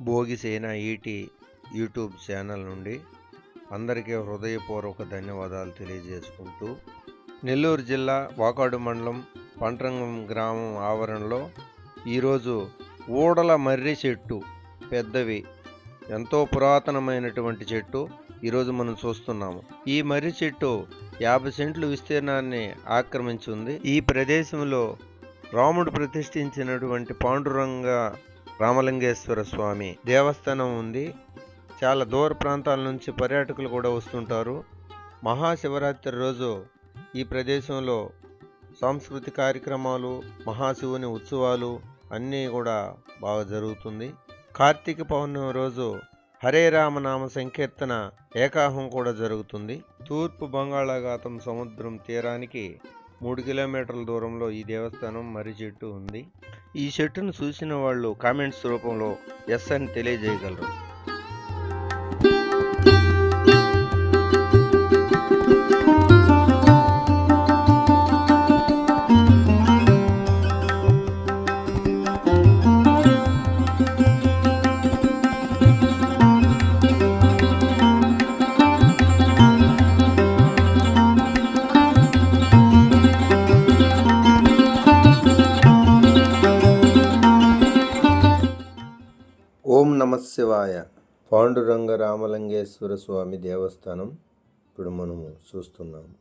భోగిసేన ఈటీ YouTube channel నుండి అందరికీ హృదయపూర్వక ధన్యవాదాలు తెలియజేసుకుంటూ, నెల్లూరు జిల్లా వాకాడు మండలం పంట్రంగం గ్రామం ఆవరణలో ఈరోజు ఊడల మర్రి చెట్టు, పెద్దవి, ఎంతో పురాతనమైనటువంటి చెట్టు ఈరోజు మనం చూస్తున్నాము. ఈ మర్రి చెట్టు 50 సెంట్లు విస్తీర్ణాన్ని ఆక్రమించి ఉంది. ఈ ప్రదేశంలో రాముడు ప్రతిష్ఠించినటువంటి పాండురంగ రామలింగేశ్వర స్వామి దేవస్థానం ఉంది. చాలా దూర ప్రాంతాల నుంచి పర్యాటకులు కూడా వస్తుంటారు. మహాశివరాత్రి రోజు ఈ ప్రదేశంలో సాంస్కృతిక కార్యక్రమాలు, మహాశివుని ఉత్సవాలు అన్నీ కూడా బాగా జరుగుతుంది. కార్తీక పౌర్ణమి రోజు హరే రామనామ సంకీర్తన ఏకాహం కూడా జరుగుతుంది. తూర్పు బంగాళాఖాతం సముద్రం తీరానికి 3 కిలోమీటర్ల దూరంలో ఈ దేవస్థానం మర్రి చెట్టు ఉంది. ఈ చెట్టును చూసిన వాళ్ళు కామెంట్స్ రూపంలో ఎస్ అని తెలియజేయగలరు. ఓం నమ శివాయ. పాండురంగ రామలింగేశ్వర స్వామి దేవస్థానం ఇప్పుడు మనము చూస్తున్నాము.